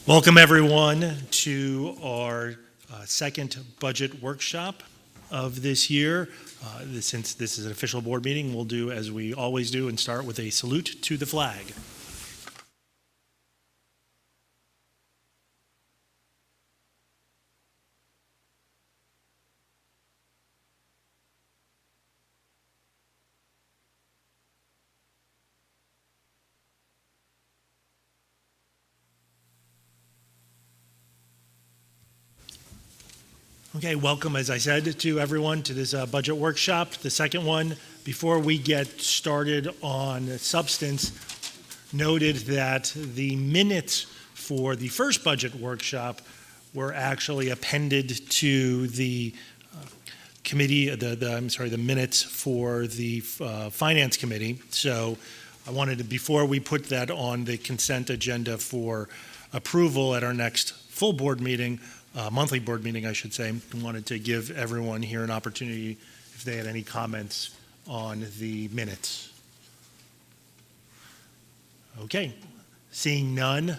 Welcome everyone to our second budget workshop of this year. Since this is an official board meeting, we'll do as we always do and start with a salute to the flag. Okay, welcome, as I said, to everyone to this budget workshop, the second one. Before we get started on substance, noted that the minutes for the first budget workshop were actually appended to the committee, the minutes for the Finance Committee. So I wanted to, before we put that on the consent agenda for approval at our next full board meeting, monthly board meeting, I should say, wanted to give everyone here an opportunity if they had any comments on the minutes. Okay, seeing none,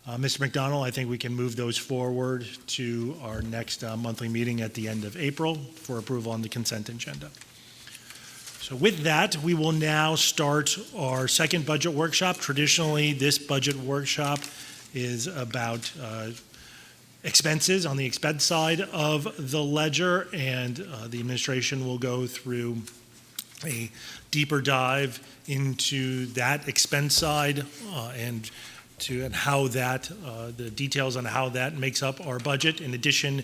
Mr. McDonald, I think we can move those forward to our next monthly meeting at the end of April for approval on the consent agenda. So with that, we will now start our second budget workshop. Traditionally, this budget workshop is about expenses on the expense side of the ledger, and the administration will go through a deeper dive into that expense side and how that the details on how that makes up our budget. In addition,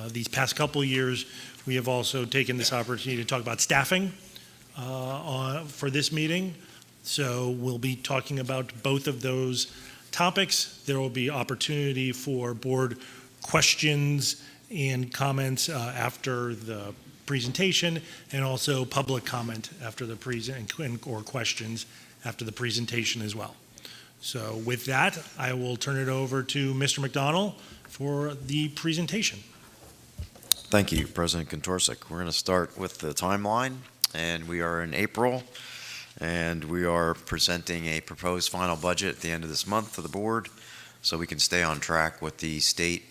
these past couple years, we have also taken this opportunity to talk about staffing for this meeting. So we'll be talking about both of those topics. There will be opportunity for board questions and comments after the presentation, and also public comment after the or questions after the presentation as well. So with that, I will turn it over to Mr. McDonald for the presentation. Thank you, President Kontorsek. We're going to start with the timeline, and we are in April. And we are presenting a proposed final budget at the end of this month to the board so we can stay on track with the state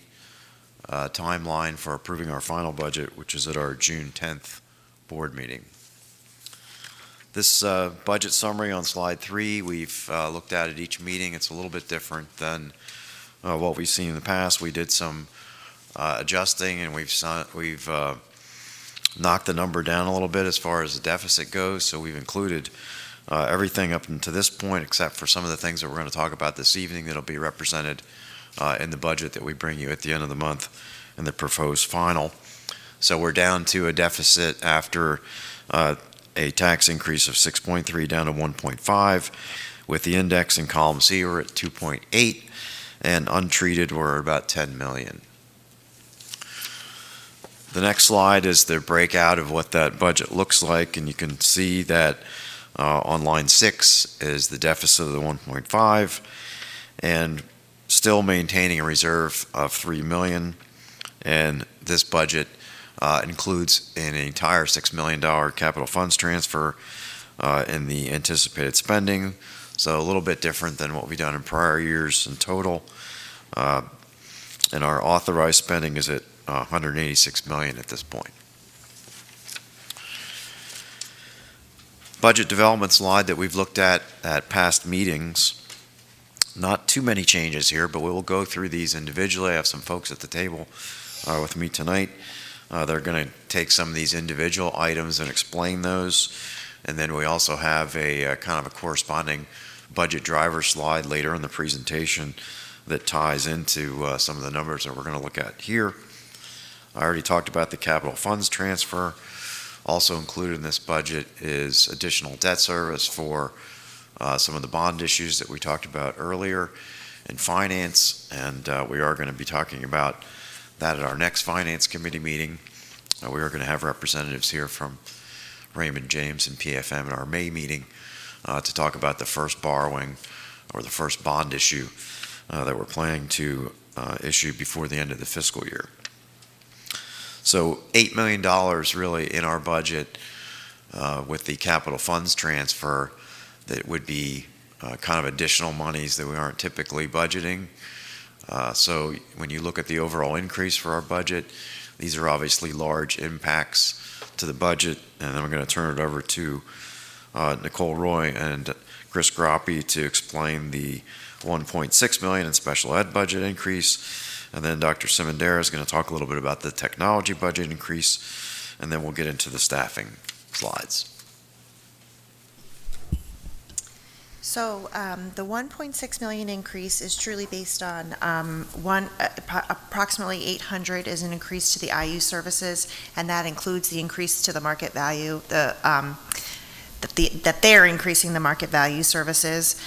timeline for approving our final budget, which is at our June 10th board meeting. This budget summary on slide 3, we've looked at each meeting. It's a little bit different than what we've seen in the past. We did some adjusting, and we've knocked the number down a little bit as far as the deficit goes. So we've included everything up until this point, except for some of the things that we're going to talk about this evening that'll be represented in the budget that we bring you at the end of the month in the proposed final. So we're down to a deficit after a tax increase of 6.3 down to 1.5. With the index in column C, we're at 2.8, and untreated, we're about 10 million. The next slide is the breakout of what that budget looks like, and you can see that on line 6 is the deficit of the 1.5, and still maintaining a reserve of 3 million. And this budget includes an entire $6 million capital funds transfer in the anticipated spending, so a little bit different than what we've done in prior years in total. And our authorized spending is at 186 million at this point. Budget development slide that we've looked at past meetings. Not too many changes here, but we will go through these individually. I have some folks at the table with me tonight. They're going to take some of these individual items and explain those. And then we also have a kind of a corresponding budget driver slide later in the presentation that ties into some of the numbers that we're going to look at here. I already talked about the capital funds transfer. Also included in this budget is additional debt service for some of the bond issues that we talked about earlier in finance, and we are going to be talking about that at our next Finance Committee meeting. We are going to have representatives here from Raymond James and PFM at our May meeting to talk about the first borrowing or the first bond issue that we're planning to issue before the end of the fiscal year. So $8 million really in our budget with the capital funds transfer that would be kind of additional monies that we aren't typically budgeting So when you look at the overall increase for our budget, these are obviously large impacts to the budget. And then we're going to turn it over to Nicole Roy and Chris Groppe to explain the $1.6 million in special ed budget increase. And then Dr. Simondera is going to talk a little bit about the technology budget increase. And then we'll get into the staffing slides. So the 1.6 million increase is truly based on approximately 800 is an increase to the IU services, and that includes the increase to the market value, that they're increasing the market value services.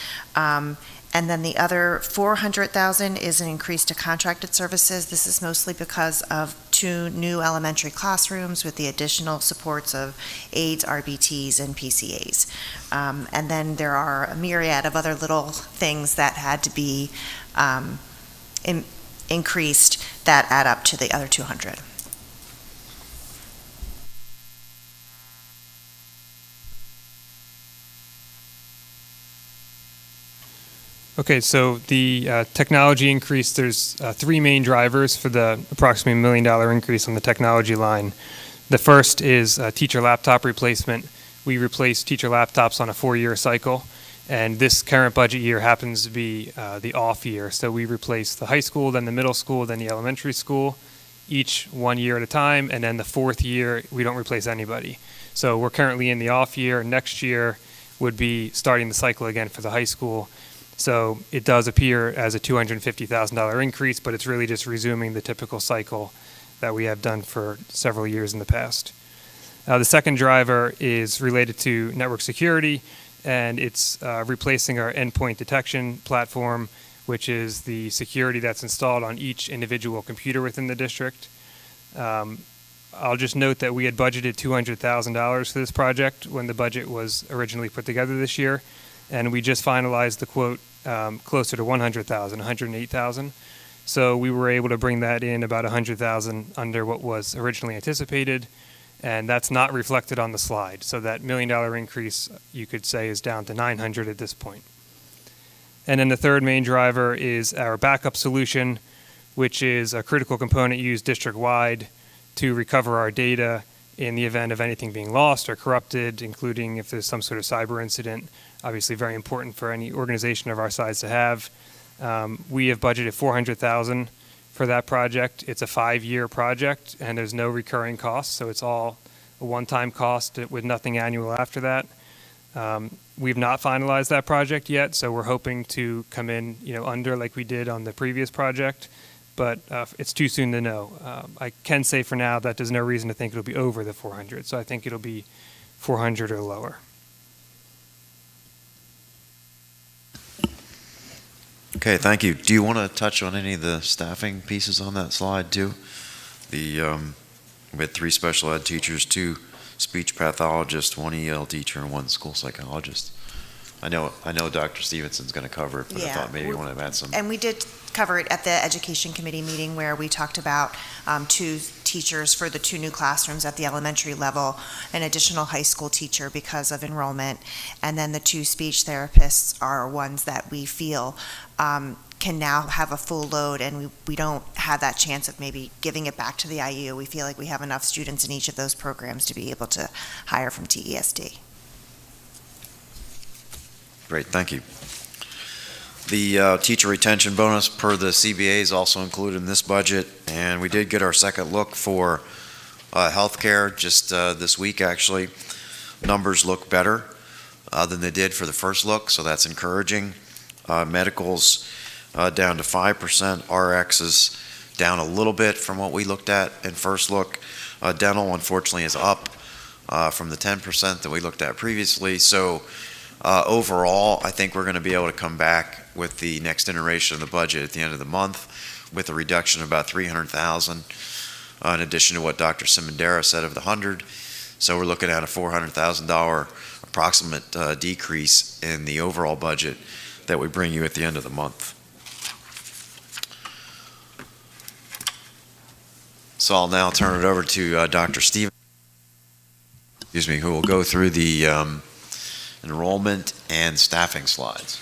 And then the other 400,000 is an increase to contracted services. This is mostly because of 2 new elementary classrooms with the additional supports of aides, RBTs, and PCAs. And then there are a myriad of other little things that had to be increased that add up to the other 200. Okay, so the technology increase, there's 3 main drivers for the approximately $1 million increase on the technology line. The first is teacher laptop replacement. We replace teacher laptops on a 4-year cycle, and this current budget year happens to be the off year. So we replace the high school, then the middle school, then the elementary school, each 1 year at a time, and then the 4th year, we don't replace anybody. So we're currently in the off year. Next year would be starting the cycle again for the high school. So it does appear as a $250,000 increase, but it's really just resuming the typical cycle that we have done for several years in the past. The second driver is related to network security, and it's replacing our endpoint detection platform, which is the security that's installed on each individual computer within the district. I'll just note that we had budgeted $200,000 for this project when the budget was originally put together this year. And we just finalized the quote closer to $100,000, $108,000. So we were able to bring that in about $100,000 under what was originally anticipated, and that's not reflected on the slide. So that $1 million increase, you could say, is down to $900 at this point. And then the third main driver is our backup solution, which is a critical component used district-wide to recover our data in the event of anything being lost or corrupted, including if there's some sort of cyber incident. Obviously very important for any organization of our size to have. We have budgeted $400,000 for that project. It's a 5-year project, and there's no recurring costs, so it's all a one-time cost with nothing annual after that. We've not finalized that project yet, so we're hoping to come in, under like we did on the previous project, but it's too soon to know. I can say for now that there's no reason to think it'll be over the 400, so I think it'll be 400 or lower. Okay, thank you. Do you want to touch on any of the staffing pieces on that slide too? We had 3 special ed teachers, 2 speech pathologists, 1 EL teacher, and 1 school psychologist. I know Dr. Stevenson's going to cover it, but I thought maybe you want to add some. And we did cover it at the Education Committee meeting where we talked about 2 teachers for the 2 new classrooms at the elementary level, an additional high school teacher because of enrollment, and then the 2 speech therapists are ones that we feel can now have a full load, and we don't have that chance of maybe giving it back to the IU. We feel like we have enough students in each of those programs to be able to hire from TESD. Great, thank you. The teacher retention bonus per the CBA is also included in this budget, and we did get our second look for healthcare just this week, actually. Numbers look better than they did for the first look, so that's encouraging. Medicals down to 5%. RX is down a little bit from what we looked at in first look. Dental, unfortunately, is up from the 10% that we looked at previously. So overall, I think we're going to be able to come back with the next iteration of the budget at the end of the month with a reduction of about $300,000 in addition to what Dr. Simondera said of the 100. So we're looking at a $400,000 approximate decrease in the overall budget that we bring you at the end of the month. So I'll now turn it over to Dr. Stevens, who will go through the enrollment and staffing slides.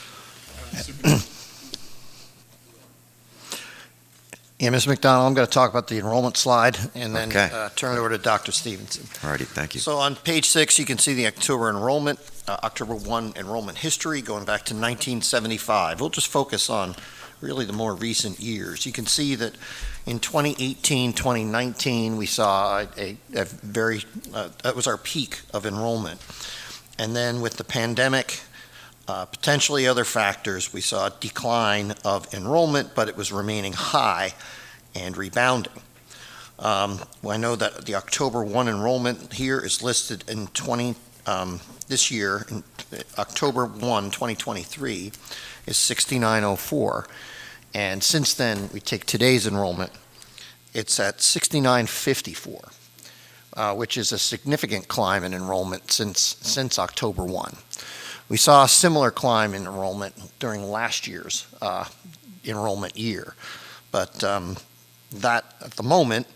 Yeah, Ms. McDonald, I'm going to talk about the enrollment slide and then Okay. turn it over to Dr. Stevenson. Alrighty, thank you. So on page 6, you can see the October enrollment, October 1 enrollment history going back to 1975. We'll just focus on really the more recent years. You can see that in 2018, 2019, we saw a very, that was our peak of enrollment. And then with the pandemic, potentially other factors, we saw a decline of enrollment, but it was remaining high and rebounding. I know that the October 1 enrollment here is listed in this year, in October 1, 2023, is 6904. And since then, we take today's enrollment, it's at 6954, which is a significant climb in enrollment since October 1. We saw a similar climb in enrollment during last year's enrollment year, but that at the moment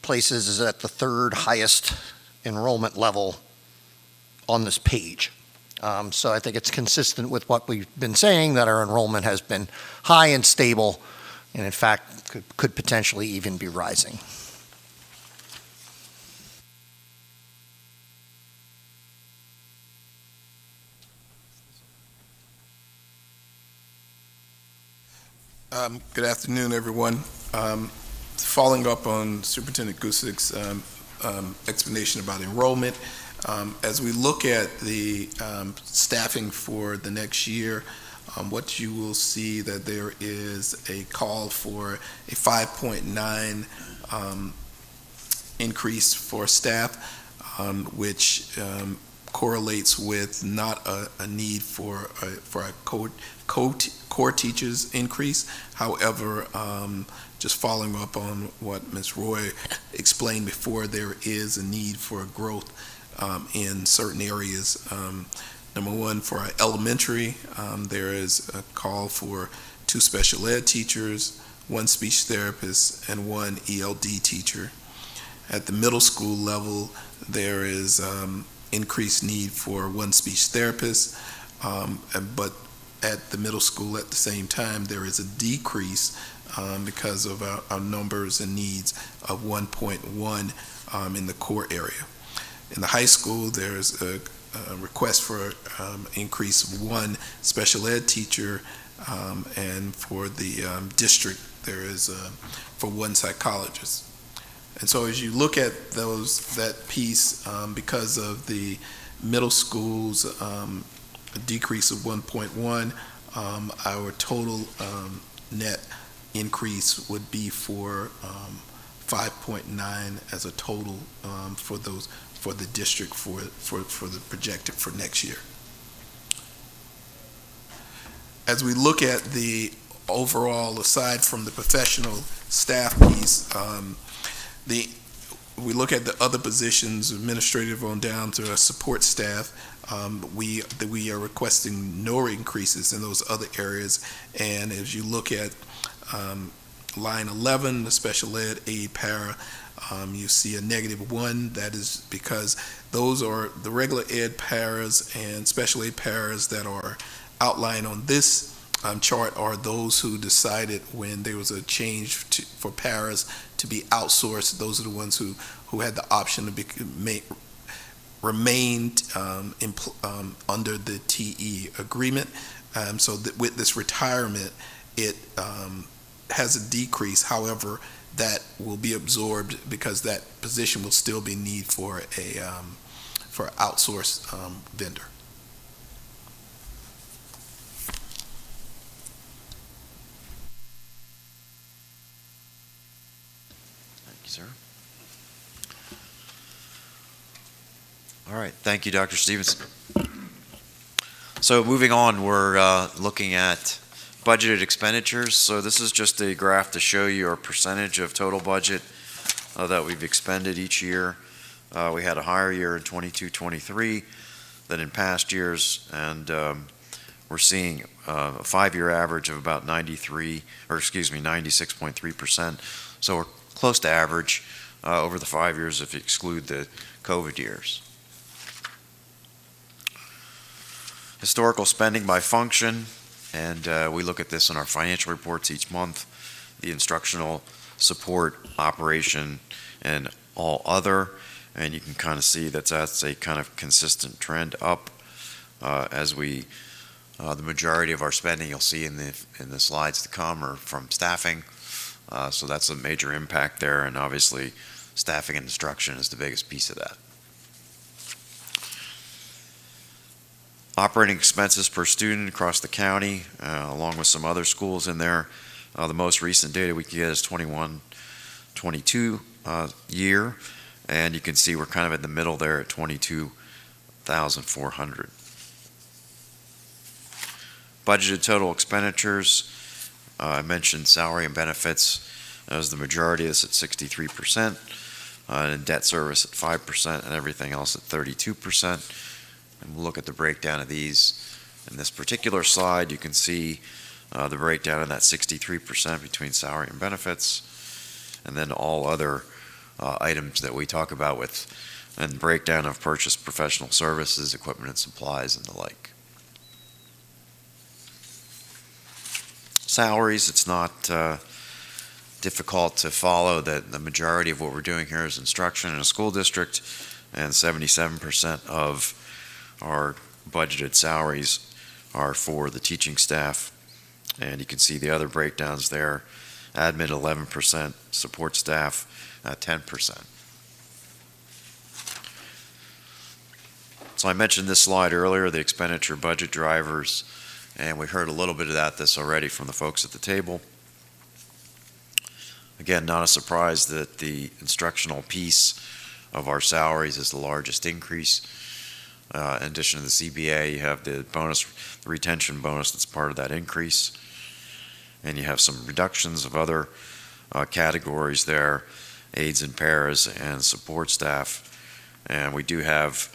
places is at the third highest enrollment level on this page. So I think it's consistent with what we've been saying, that our enrollment has been high and stable, and in fact could potentially even be rising. Good afternoon, everyone. Following up on Superintendent Gusik's explanation about enrollment, as we look at the staffing for the next year, what you will see that there is a call for a 5.9 increase for staff, which correlates with not a need for a core teachers increase. However, just following up on what Ms. Roy explained before, there is a need for growth in certain areas. Number one, for our elementary, there is a call for 2 special ed teachers, 1 speech therapist, and 1 ELD teacher. At the middle school level, there is increased need for 1 speech therapist, but at the middle school at the same time, there is a decrease because of our numbers and needs of 1.1 in the core area. In the high school, there's a request for increase of 1 special ed teacher, and for the district, there is for 1 psychologist. And so as you look at that piece, because of the middle school's decrease of 1.1, our total net increase would be for 5.9 as a total for the district for the projected for next year. As we look at the overall, aside from the professional staff piece, we look at the other positions, administrative on down to our support staff. We are requesting no increases in those other areas. And as you look at line 11, the special ed, aid, para, you see a -1. That is because those are the regular ed paras and special ed paras that are outlined on this chart are those who decided when there was a change for paras to be outsourced. Those are the ones who had the option to remain under the TE agreement. So that with this retirement, it has a decrease. However, that will be absorbed because that position will still be need for for outsourced vendor. Thank you, sir. All right, thank you, Dr. Stevenson. So moving on, we're looking at budgeted expenditures. So this is just a graph to show you our percentage of total budget that we've expended each year. We had a higher year in 22-23 than in past years, and we're seeing a 5-year average of about 96.3%. So we're close to average over the 5 years if you exclude the COVID years. Historical spending by function, and we look at this in our financial reports each month. the instructional support, operation, and all other. And you can kind of see that's a kind of consistent trend up as we, the majority of our spending you'll see in the slides to come are from staffing. So that's a major impact there, and obviously staffing and instruction is the biggest piece of that. Operating expenses per student across the county, along with some other schools in there. The most recent data we can get is 21-22 year, and you can see we're kind of in the middle there at 22,400. Budgeted total expenditures, I mentioned salary and benefits as the majority of this at 63%, and debt service at 5%, and everything else at 32%. And we'll look at the breakdown of these. In this particular slide, you can see the breakdown of that 63% between salary and benefits, and then all other items that we talk about with, and breakdown of purchased professional services, equipment and supplies, and the like. Salaries, it's not difficult to follow that the majority of what we're doing here is instruction in a school district, and 77% of our budgeted salaries are for the teaching staff. And you can see the other breakdowns there. Admin 11%, support staff 10%. So I mentioned this slide earlier, the expenditure budget drivers, and we heard a little bit of this already from the folks at the table. Again, not a surprise that the instructional piece of our salaries is the largest increase. In addition to the CBA, you have the bonus, the retention bonus that's part of that increase. And you have some reductions of other categories there, aides and paras and support staff. And we do have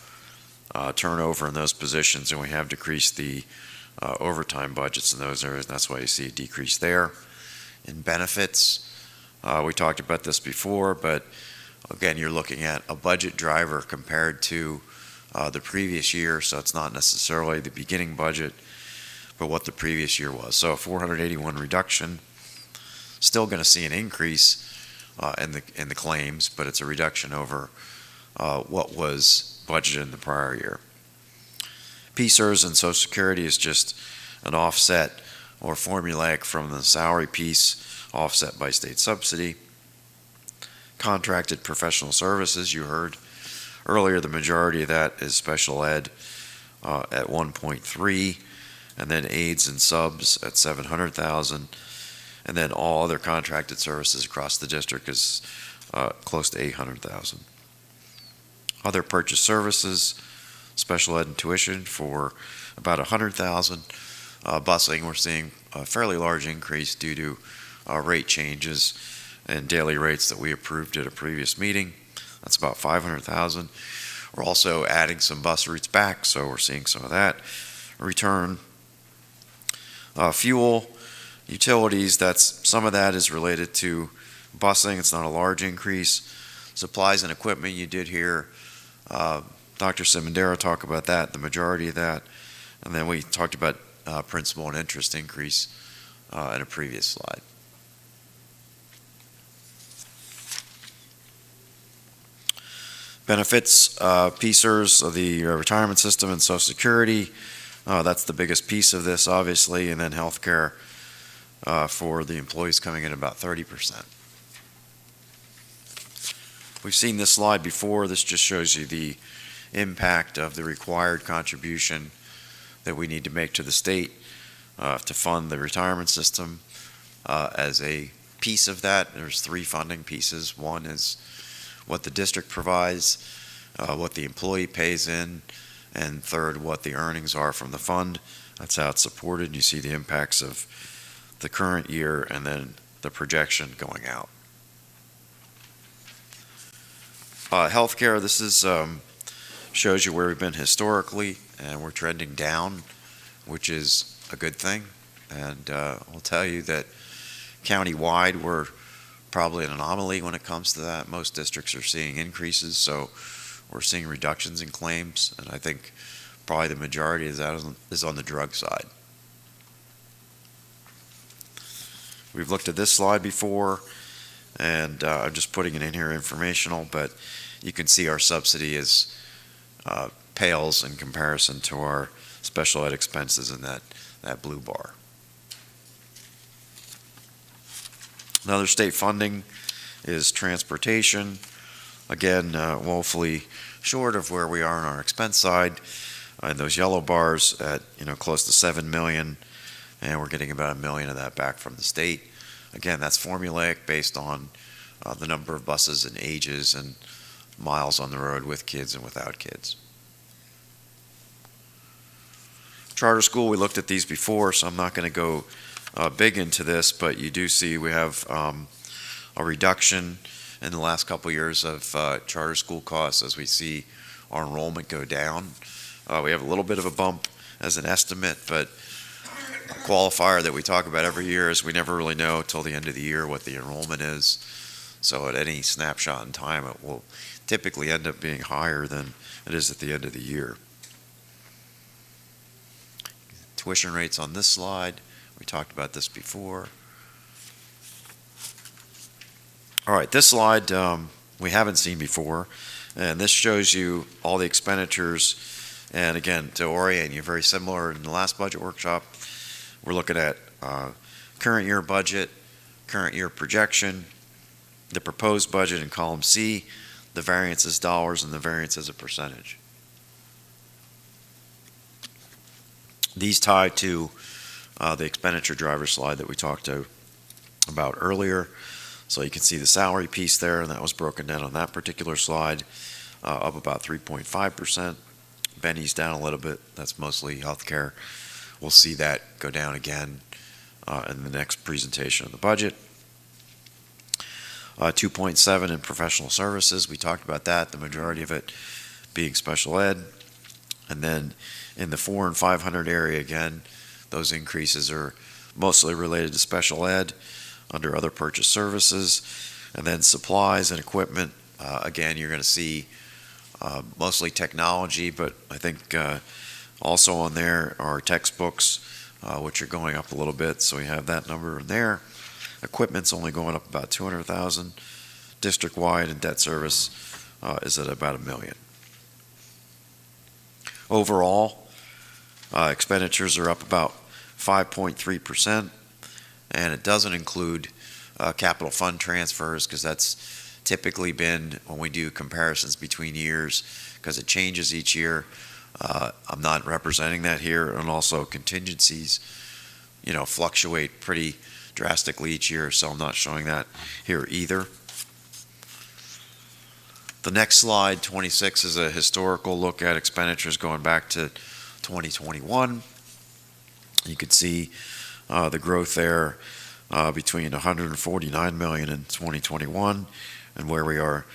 turnover in those positions, and we have decreased the overtime budgets in those areas. And that's why you see a decrease there. In benefits, we talked about this before, but again, you're looking at a budget driver compared to the previous year, so it's not necessarily the beginning budget, but what the previous year was. So a 481 reduction, still going to see an increase in the claims, but it's a reduction over what was budgeted in the prior year. PSERS and Social Security is just an offset or formulaic from the salary piece, offset by state subsidy. Contracted professional services, you heard earlier, the majority of that is special ed at 1.3, and then aides and subs at 700,000, and then all other contracted services across the district is close to 800,000. Other purchase services, special ed and tuition for about 100,000. Busing, we're seeing a fairly large increase due to rate changes and daily rates that we approved at a previous meeting. That's about 500,000. We're also adding some bus routes back, so we're seeing some of that return. Fuel, utilities, some of that is related to busing. It's not a large increase. Supplies and equipment, you did hear Dr. Simondera talk about that, the majority of that. And then we talked about principal and interest increase in a previous slide. Benefits, PSERS of the retirement system and Social Security, that's the biggest piece of this, obviously, and then healthcare for the employees coming in about 30%. We've seen this slide before. This just shows you the impact of the required contribution that we need to make to the state to fund the retirement system. As a piece of that, there's three funding pieces. One is what the district provides, what the employee pays in, and third, what the earnings are from the fund. That's how it's supported. You see the impacts of the current year and then the projection going out. Healthcare, this is shows you where we've been historically, and we're trending down, which is a good thing. And I'll tell you that county-wide, we're probably an anomaly when it comes to that. Most districts are seeing increases, so we're seeing reductions in claims, and I think probably the majority of that is on the drug side. We've looked at this slide before, and I'm just putting it in here informational, but you can see our subsidy is pales in comparison to our special ed expenses in that blue bar. Another state funding is transportation. Again, woefully short of where we are on our expense side. And those yellow bars at, close to 7 million, and we're getting about $1 million of that back from the state. Again, that's formulaic based on the number of buses and ages and miles on the road with kids and without kids. Charter school, we looked at these before, so I'm not going to go big into this, but you do see we have a reduction in the last couple years of charter school costs as we see our enrollment go down. We have a little bit of a bump as an estimate, but a qualifier that we talk about every year is we never really know till the end of the year what the enrollment is. So at any snapshot in time, it will typically end up being higher than it is at the end of the year. Tuition rates on this slide, we talked about this before. All right, this slide we haven't seen before, and this shows you all the expenditures. And again, to orient you, very similar in the last budget workshop, we're looking at current year budget, current year projection, the proposed budget in column C, the variance as dollars, and the variance as a percentage. These tie to the expenditure driver slide that we talked about earlier. So you can see the salary piece there, and that was broken down on that particular slide, up about 3.5%. Benny's down a little bit. That's mostly healthcare. We'll see that go down again in the next presentation of the budget. 2.7 in professional services. We talked about that, the majority of it being special ed. And then in the 400 and 500 area, again, those increases are mostly related to special ed under other purchase services. And then supplies and equipment, again, you're going to see mostly technology, but I think also on there are textbooks, which are going up a little bit. So we have that number in there. Equipment's only going up about 200,000. District-wide, and debt service is at about $1 million. Overall, expenditures are up about 5.3%, and it doesn't include capital fund transfers, because that's typically been when we do comparisons between years, because it changes each year. I'm not representing that here, and also contingencies, fluctuate pretty drastically each year, so I'm not showing that here either. The next slide, 26, is a historical look at expenditures going back to 2021. You can see the growth there between $149 million in 2021 and where we are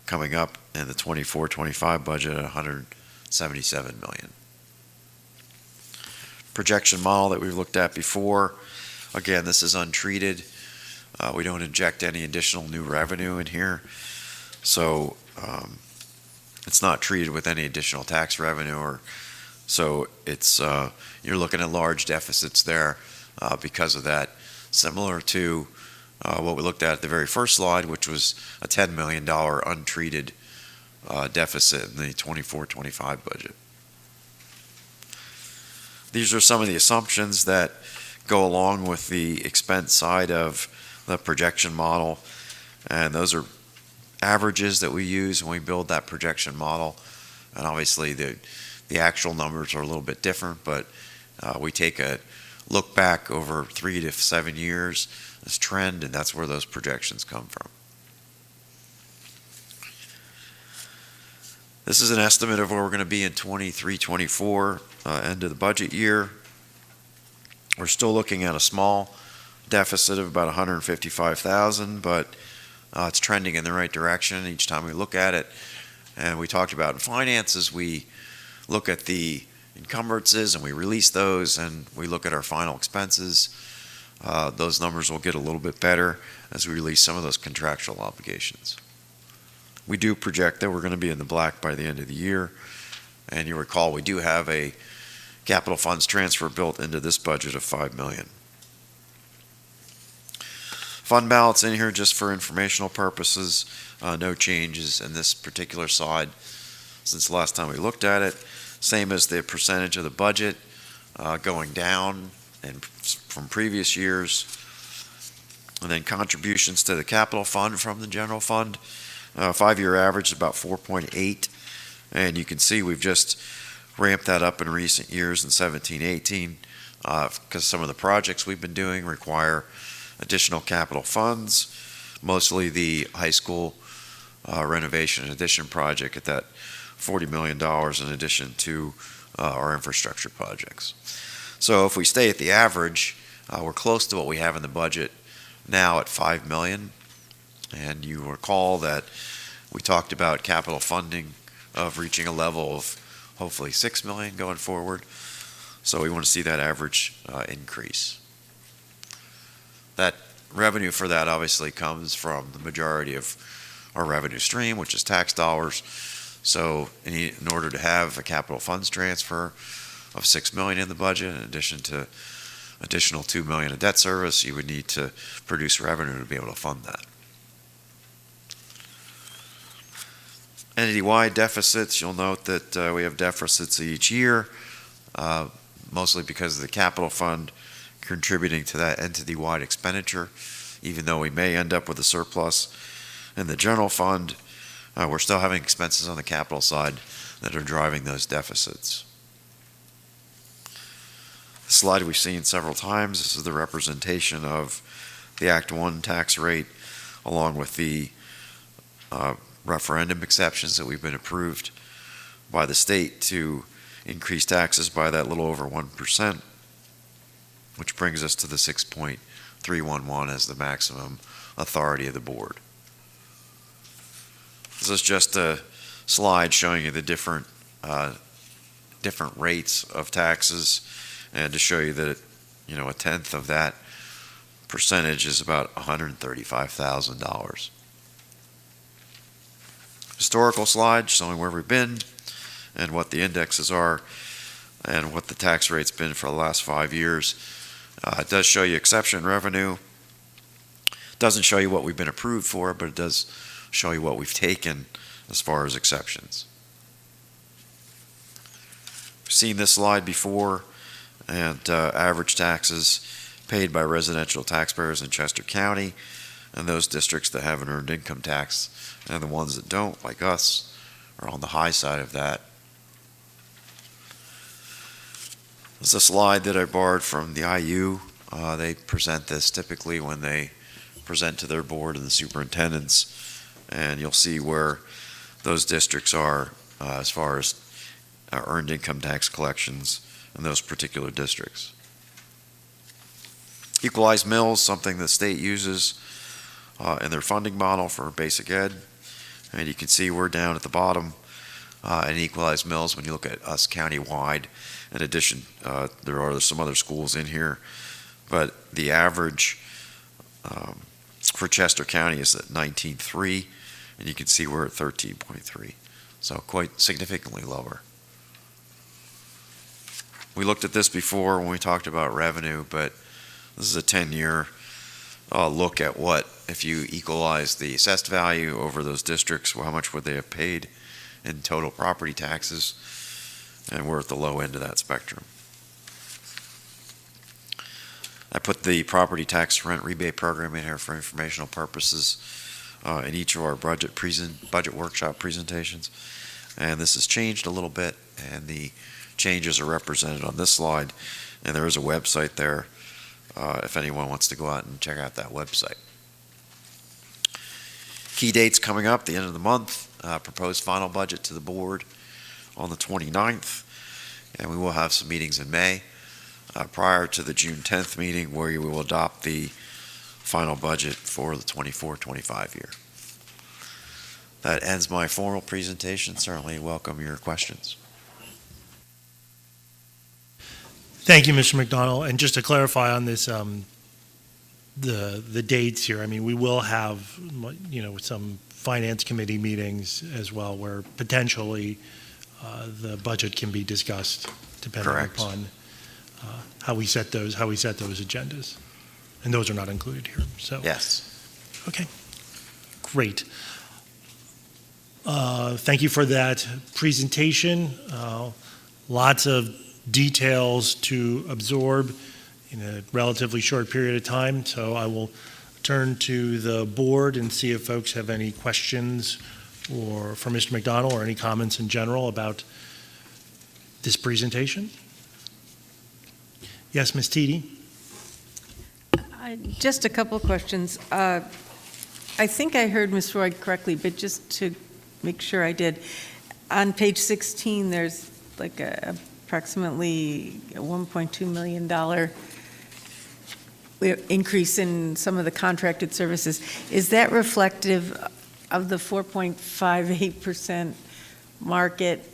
coming up in the 24-25 budget at $177 million. Projection model that we've looked at before. Again, this is untreated. We don't inject any additional new revenue in here. So it's not treated with any additional tax revenue, so it's you're looking at large deficits there because of that. Similar to what we looked at the very first slide, which was a $10 million untreated deficit in the 24-25 budget. These are some of the assumptions that go along with the expense side of the projection model, and those are averages that we use when we build that projection model. And obviously the actual numbers are a little bit different, but we take a look back over 3 to 7 years as trend, and that's where those projections come from. This is an estimate of where we're going to be in 23-24, end of the budget year. We're still looking at a small deficit of about 155,000, but it's trending in the right direction each time we look at it. And we talked about in finances, we look at the encumbrances and we release those, and we look at our final expenses. Those numbers will get a little bit better as we release some of those contractual obligations. We do project that we're going to be in the black by the end of the year. And you recall, we do have a capital funds transfer built into this budget of $5 million. Fund balance in here just for informational purposes. No changes in this particular slide since the last time we looked at it. Same as the percentage of the budget going down and from previous years. And then contributions to the capital fund from the general fund. 5-year average is about 4.8. And you can see we've just ramped that up in recent years in 17-18 because some of the projects we've been doing require additional capital funds, mostly the high school renovation and addition project at that $40 million in addition to our infrastructure projects. So if we stay at the average, we're close to what we have in the budget now at $5 million. And you recall that we talked about capital funding of reaching a level of hopefully $6 million going forward. So we want to see that average increase. That revenue for that obviously comes from the majority of our revenue stream, which is tax dollars. So in order to have a capital funds transfer of $6 million in the budget, in addition to additional $2 million of debt service, you would need to produce revenue to be able to fund that. Entity-wide deficits, you'll note that we have deficits each year, mostly because of the capital fund contributing to that entity-wide expenditure. Even though we may end up with a surplus in the general fund, we're still having expenses on the capital side that are driving those deficits. The slide we've seen several times. This is the representation of the Act 1 tax rate along with the referendum exceptions that we've been approved by the state to increase taxes by that little over 1%, which brings us to the 6.311 as the maximum authority of the board. This is just a slide showing you the different rates of taxes, and to show you that a tenth of that percentage is about $135,000. Historical slide showing where we've been and what the indexes are and what the tax rate's been for the last 5 years. It does show you exception revenue. It doesn't show you what we've been approved for, but it does show you what we've taken as far as exceptions. We've seen this slide before, and average taxes paid by residential taxpayers in Chester County, and those districts that have an earned income tax, and the ones that don't, like us, are on the high side of that. This is a slide that I borrowed from the IU. They present this typically when they present to their board and the superintendents, and you'll see where those districts are as far as earned income tax collections in those particular districts. Equalized mills, something the state uses in their funding model for basic ed, and you can see we're down at the bottom in equalized mills when you look at us county-wide. In addition, there are some other schools in here, but the average for Chester County is at 19.3, and you can see we're at 13.3, so quite significantly lower. We looked at this before when we talked about revenue, but this is a 10-year look at what, if you equalize the assessed value over those districts, well, how much would they have paid in total property taxes, and we're at the low end of that spectrum. I put the property tax rent rebate program in here for informational purposes in each of our budget workshop presentations, and this has changed a little bit, and the changes are represented on this slide, and there is a website there if anyone wants to go out and check out that website. Key dates coming up, the end of the month, proposed final budget to the board on the 29th, and we will have some meetings in May prior to the June 10th meeting where we will adopt the final budget for the 24-25 year. That ends my formal presentation. Certainly welcome your questions. Thank you, Mr. McDonald. And just to clarify on this, the dates here, I mean, we will have, some finance committee meetings as well where potentially the budget can be discussed depending Correct. upon how we set those agendas. And those are not included here, so. Yes. Okay, great. Thank you for that presentation. Lots of details to absorb in a relatively short period of time, so I will turn to the board and see if folks have any questions or for Mr. McDonald or any comments in general about this presentation. Yes, Ms. Teedy? Just a couple of questions. I think I heard Ms. Roy correctly, but just to make sure I did, on page 16, there's like approximately a $1.2 million increase in some of the contracted services. Is that reflective of the 4.58% market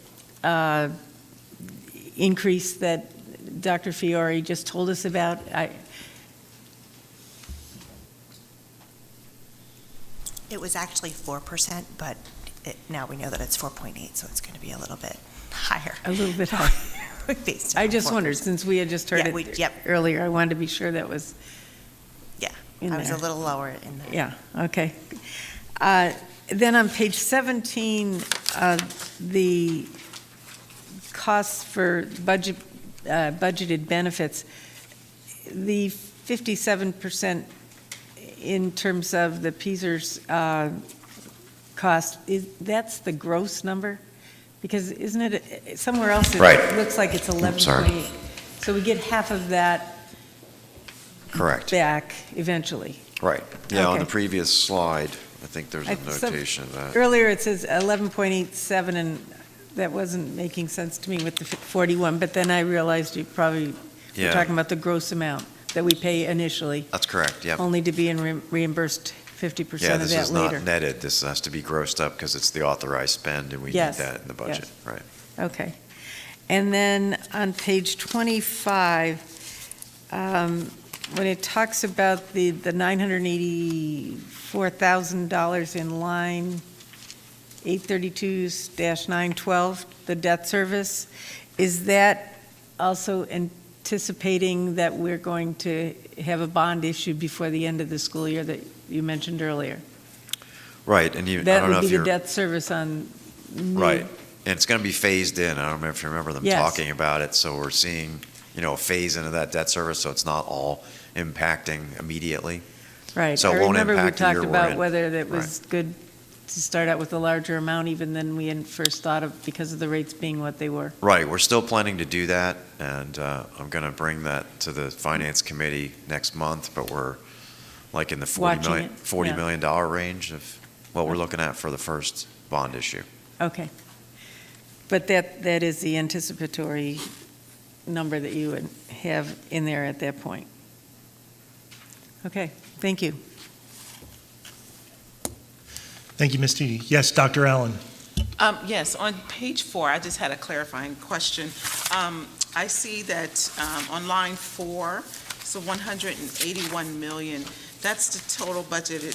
increase that Dr. Fiore just told us about? It was actually 4%, but now we know that it's 4.8, so it's going to be a little bit higher. A little bit higher. Based I on just 4%. wondered, since we had just heard Yeah, it earlier, I wanted to be sure that was Yeah, in I was a there. little lower in there. Yeah, okay. Then on page 17, the costs for budgeted benefits, the 57% in terms of the PSERS cost, that's the gross number? Because isn't it, somewhere else it Right. looks like it's 11.8. sorry. So we get half of that Correct. back eventually. Right. Yeah, on the Okay. previous slide, I think there's a So notation of that. Earlier, it says 11.87, and that wasn't making sense to me with the 41, but then I realized you probably were Yeah, talking about the gross amount that we pay initially, that's correct, yep. only to be reimbursed 50% Yeah, of this that is later. not netted. This has to be grossed up because it's the authorized spend, and we need Yes, that in the budget, right? Okay. And then on page 25, when it talks about the $984,000 in line 832-912, the debt service, is that also anticipating that we're going to have a bond issued before the end of the school year that you mentioned earlier? Right, and you, I That don't know would if be the you're, debt service on new. right, and it's going to be phased in. I don't know if you remember them Yes. talking about it, so we're seeing, a phase into that debt service, so it's not all impacting immediately. Right. So it I won't remember we impact the talked year we're about in. whether that was good to start out with a larger amount even than we had first thought of because of the rates being what they were. Right, we're still planning to do that, and I'm going to bring that to the Finance Committee next month, but we're like in the Watching it, $40 yeah. million range of what we're looking at for the first bond issue. Okay. But that is the anticipatory number that you would have in there at that point. Okay, thank you. Thank you, Ms. Teedy. Yes, Dr. Allen? Yes, on page 4, I just had a clarifying question. I see that on line 4, so 181 million, that's the total budgeted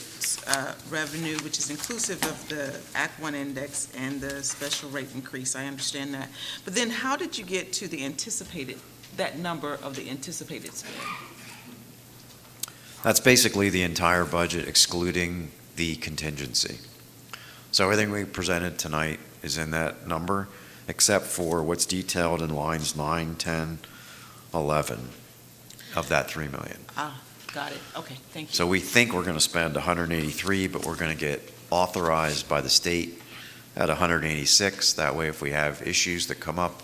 revenue, which is inclusive of the Act 1 index and the special rate increase. I understand that. But then how did you get to the anticipated, that number of the anticipated spend? That's basically the entire budget excluding the contingency. So everything we presented tonight is in that number, except for what's detailed in lines 9, 10, 11 of that 3 million. Got it. Okay, thank you. So we think we're going to spend 183, but we're going to get authorized by the state at 186. That way, if we have issues that come up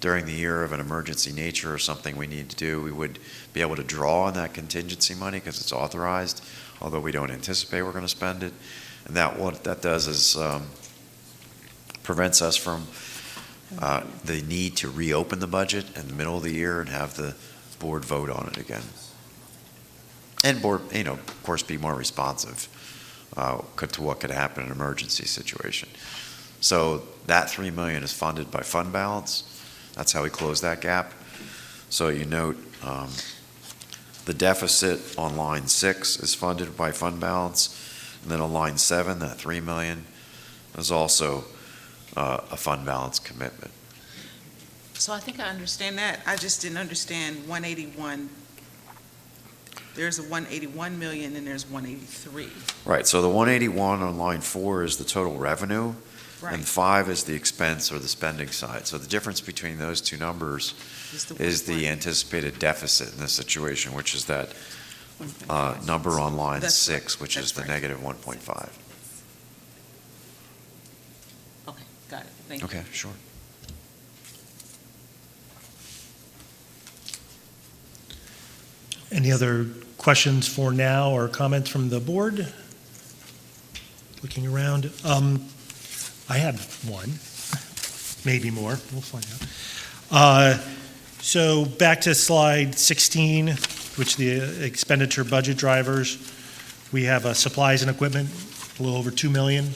during the year of an emergency nature or something we need to do, we would be able to draw on that contingency money because it's authorized, although we don't anticipate we're going to spend it. And that, what that does is prevents us from the need to reopen the budget in the middle of the year and have the board vote on it again. And board, of course, be more responsive to what could happen in an emergency situation. So that 3 million is funded by fund balance. That's how we close that gap. So you note the deficit on line 6 is funded by fund balance. And then on line 7, that 3 million is also a fund balance commitment. So I think I understand that. I just didn't understand 181. there's a 181 million and there's 183. Right, so the 181 on line 4 is the total revenue, Right. and 5 is the expense or the spending side. So the difference between those two numbers is the anticipated deficit in this situation, which is that number on line That's 6, which That's is the right. negative 1.5. Okay, got it. Thank you. Okay, sure. Any other questions for now or comments from the board? Looking around. I had one, maybe more. We'll find out. So back to slide 16, which the expenditure budget drivers. We have supplies and equipment, a little over 2 million.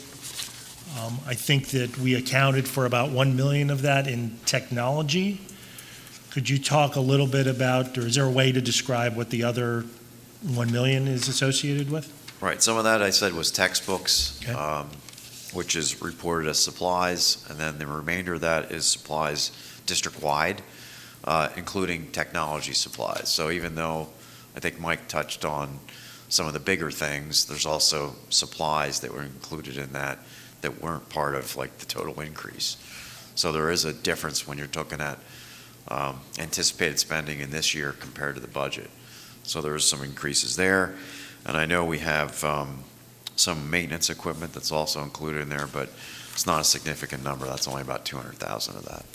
I think that we accounted for about 1 million of that in technology. Could you talk a little bit about, or is there a way to describe what the other 1 million is associated with? Right, some of that I said was textbooks, Okay. which is reported as supplies, and then the remainder of that is supplies district-wide, including technology supplies. So even though I think Mike touched on some of the bigger things, there's also supplies that were included in that weren't part of like the total increase. So there is a difference when you're looking at anticipated spending in this year compared to the budget. So there is some increases there. And I know we have some maintenance equipment that's also included in there, but it's not a significant number. That's only about 200,000 of that.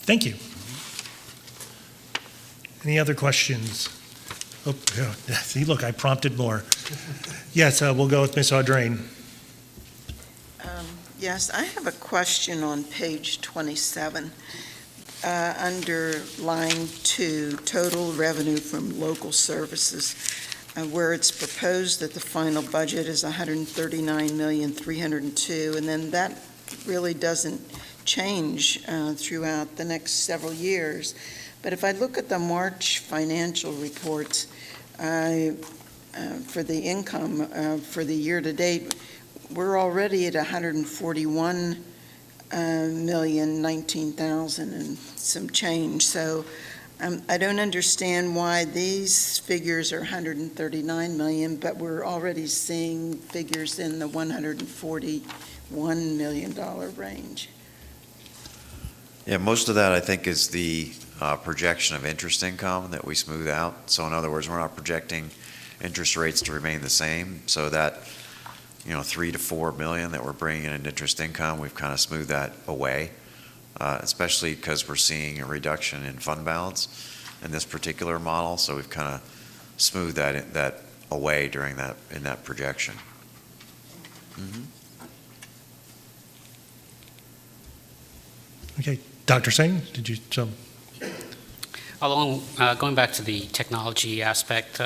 Thank you. Any other questions? Oh, yeah. See, look, I prompted more. Yes, we'll go with Ms. Audrain. Yes, I have a question on page 27, under line 2, total revenue from local services, where it's proposed that the final budget is 139,302,000, and then that really doesn't change throughout the next several years. But if I look at the March financial reports for the income for the year-to-date, we're already at 141,019,000 and some change. So I don't understand why these figures are 139 million, but we're already seeing figures in the $141 million range. Yeah, most of that I think is the projection of interest income that we smooth out. So in other words, we're not projecting interest rates to remain the same. So that 3 to 4 million that we're bringing in interest income, we've kind of smoothed that away, especially because we're seeing a reduction in fund balance in this particular model. So we've kind of smoothed that away in that projection. Okay, Dr. Singh, did you jump? Going back to the technology aspect,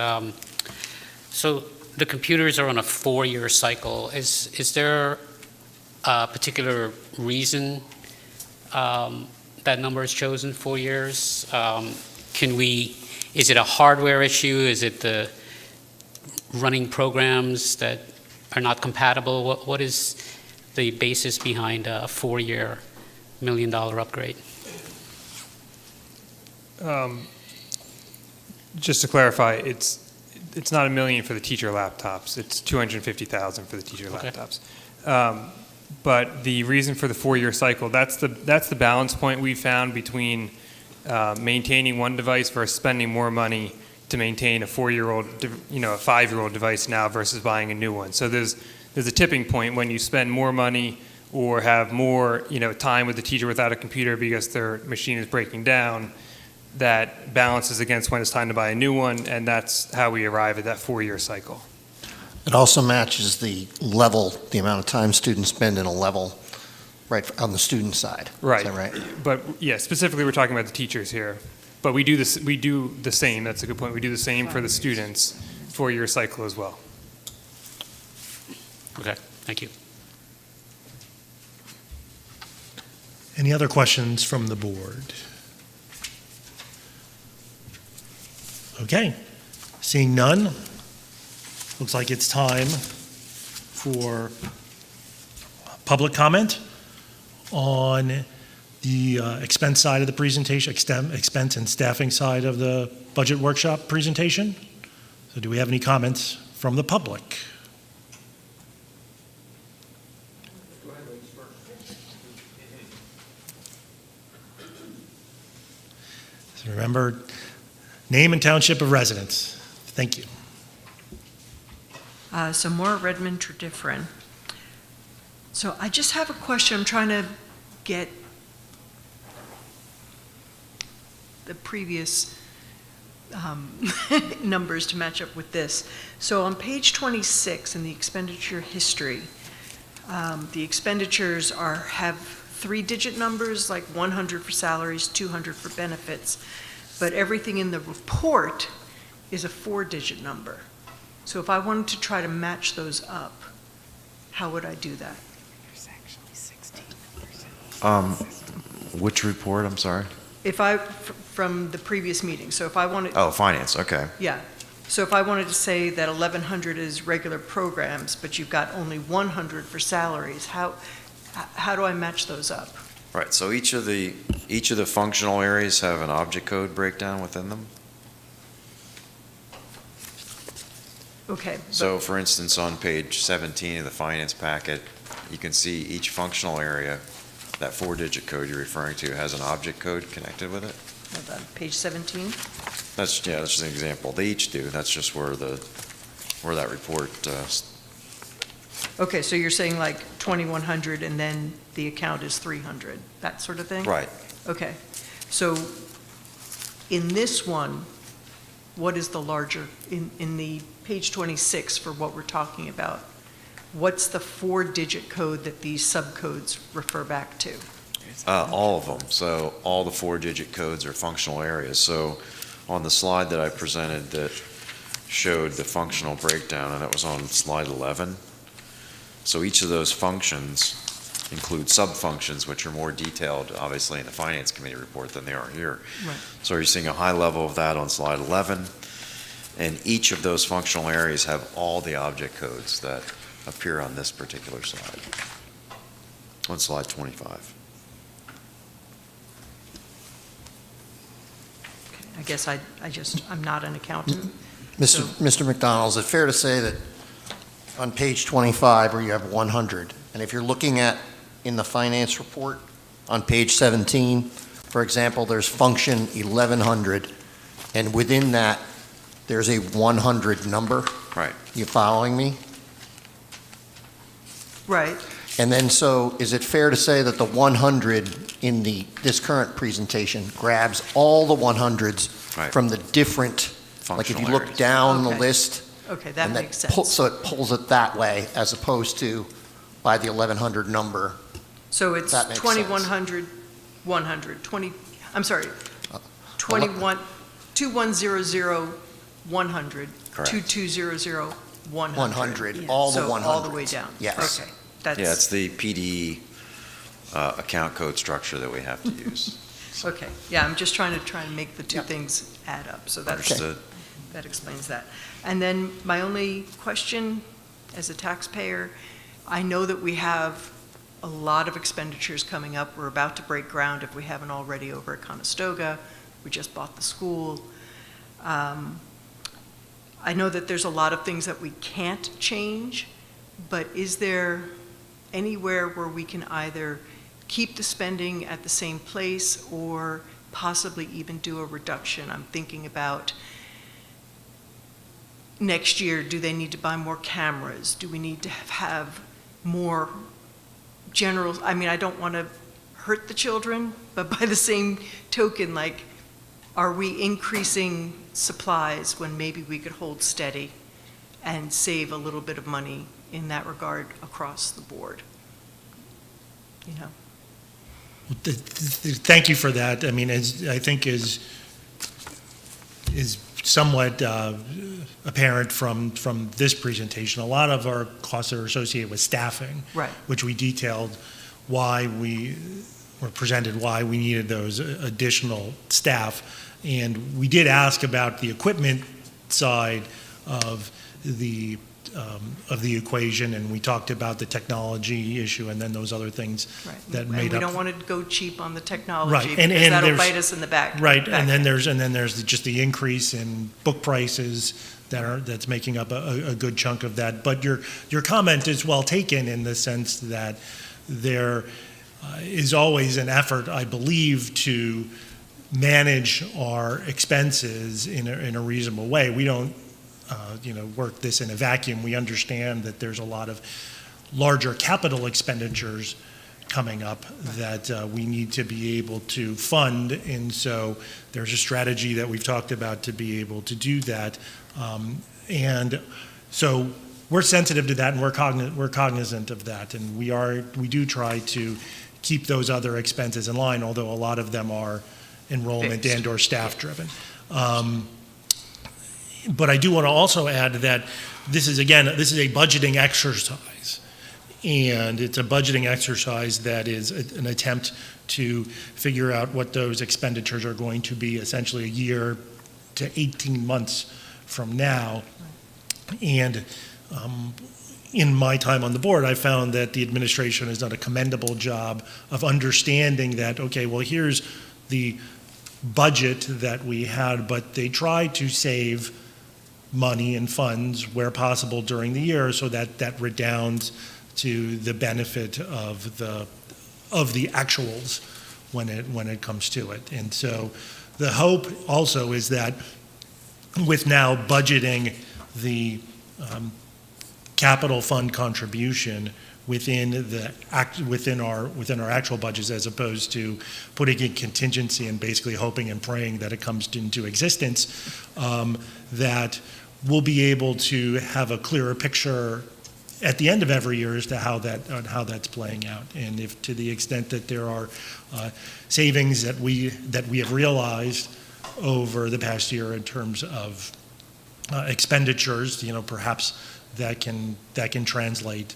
so the computers are on a 4-year cycle. Is there a particular reason that number is chosen 4 years? Is it a hardware issue? Is it the running programs that are not compatible? What is the basis behind a 4-year $1 million upgrade? Just to clarify, it's not $1 million for the teacher laptops. It's $250,000 for the teacher laptops. But the reason for the 4-year cycle, that's the balance point we found between maintaining one device versus spending more money to maintain a 4-year-old, a 5-year-old device now versus buying a new one. So there's a tipping point when you spend more money or have more time with the teacher without a computer because their machine is breaking down. That balances against when it's time to buy a new one, and that's how we arrive at that 4-year cycle. It also matches the level, the amount of time students spend in a level, right, on the student side. Right. Is that right? But yeah, specifically we're talking about the teachers here. But we do the same, that's a good point. We do the same for the students, 4-year cycle as well. Okay, thank you. Any other questions from the board? Okay, seeing none, looks like it's time for public comment on the expense side of the presentation, expense and staffing side of the budget workshop presentation. So do we have any comments from the public? So remember, name and township of residence. Thank you. So Maura Redmond Tredyffrin. So I just have a question. I'm trying to get the previous numbers to match up with this. So on page 26 in the expenditure history, the expenditures have three-digit numbers, like 100 for salaries, 200 for benefits, but everything in the report is a four-digit number. So if I wanted to try to match those up, how would I do that? Which report, I'm sorry? From the previous meeting, so if I wanted, Oh, finance, okay. yeah. So if I wanted to say that 1,100 is regular programs, but you've got only 100 for salaries, how do I match those up? Right, so each of the functional areas have an object code breakdown within them. Okay. So for instance, on page 17 of the finance packet, you can see each functional area, that four-digit code you're referring to has an object code connected with it. Hold on, page 17? That's just an example. They each do. That's just where that report, Okay, so you're saying like 2,100 and then the account is 300, that sort of thing? right. Okay, so in this one, what is the larger, in the page 26 for what we're talking about? What's the four-digit code that these subcodes refer back to? All of them. So all the four-digit codes are functional areas. So on the slide that I presented that showed the functional breakdown, and that was on slide 11. So each of those functions include sub-functions, which are more detailed, obviously, in the Finance Committee report than they are here. Right. So you're seeing a high level of that on slide 11. And each of those functional areas have all the object codes that appear on this particular slide, on slide 25. I guess I'm not an accountant. Mr. McDonald, is it fair to say that on page 25 where you have 100, and if you're looking at in the finance report on page 17, for example, there's function 1100, and within that, there's a 100 number? Right. You following me? Right, And then, so is it fair to say that the 100 in this current presentation grabs all the 100s Right. from the different, like if you Functional look areas. down the Okay. list? okay, that and makes So sense. it pulls it that way as opposed to by the 1100 number? So it's that makes 2,100, 100, 20, I'm sorry, Uh, 21, 2100, 100, Correct. 2200, 100. 100, all the So 100s. all the way down? Yes. Okay, that's. Yeah, it's the PD account code structure that we have to use. Okay, yeah, I'm just trying to make the two Yeah. things add up, so that's, Understood. that explains that. And then my only question, as a taxpayer, I know that we have a lot of expenditures coming up. We're about to break ground, if we haven't already, over at Conestoga. We just bought the school. I know that there's a lot of things that we can't change, but is there anywhere where we can either keep the spending at the same place or possibly even do a reduction? I'm thinking about next year, do they need to buy more cameras? Do we need to have more general, I mean, I don't want to hurt the children, but by the same token, like, are we increasing supplies when maybe we could hold steady and save a little bit of money in that regard across the board? You know? Thank you for that. I mean, as I think is somewhat apparent from this presentation, a lot of our costs are associated with staffing, Right. which we detailed why we were presented why we needed those additional staff. And we did ask about the equipment side of the of the equation, and we talked about the technology issue and then those other things Right. that And made we up. don't want to go cheap on the technology, Right, because and that'll there's- bite us in the back. Right, back and then end. there's just the increase in book prices that's making up a good chunk of that. But your comment is well taken in the sense that there is always an effort, I believe, to manage our expenses in a reasonable way. We don't, work this in a vacuum. We understand that there's a lot of larger capital expenditures coming up that we need to be able to fund, and so there's a strategy that we've talked about to be able to do that. And so we're sensitive to that, and we're cognizant of that, and we do try to keep those other expenses in line, although a lot of them are enrollment Fixed. and/or staff-driven. But I do want to also add that this is a budgeting exercise. And it's a budgeting exercise that is an attempt to figure out what those expenditures are going to be essentially a year to 18 months from now. And in my time on the board, I found that the administration has done a commendable job of understanding that, okay, well, here's the budget that we had, but they try to save money and funds where possible during the year so that redounds to the benefit of the actuals when it comes to it. And so the hope also is that with now budgeting the capital fund contribution within our actual budgets, as opposed to putting in contingency and basically hoping and praying that it comes into existence, that we'll be able to have a clearer picture at the end of every year as to how that's playing out. And if, to the extent that there are savings that we have realized over the past year in terms of expenditures, perhaps that can translate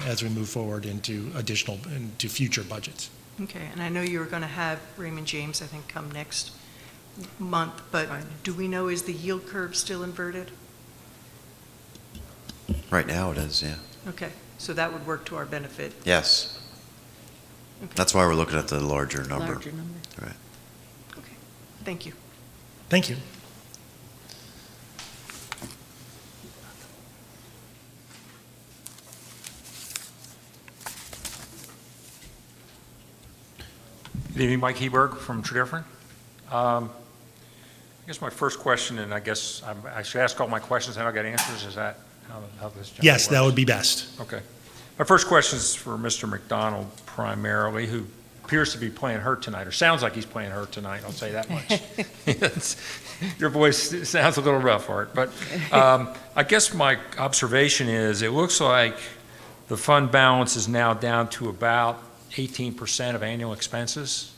as we move forward into future budgets. Okay, and I know you were going to have Raymond James, I think, come next month, but do we know, is the yield curve still inverted? Right now it is, yeah. Okay, so that would work to our benefit. Yes. Okay. That's why we're looking at the larger number. Right. Okay, thank you. Thank you. Good evening, Mike Heberg from Tredyffrin. I guess my first question, and I guess I should ask all my questions and I'll get answers, is that how this generally Yes, that works? would be best. Okay. My first question is for Mr. McDonald primarily, who appears to be playing hurt tonight, or sounds like he's playing hurt tonight, I'll say that much. Your voice sounds a little rough, Art. But I guess my observation is it looks like the fund balance is now down to about 18% of annual expenses.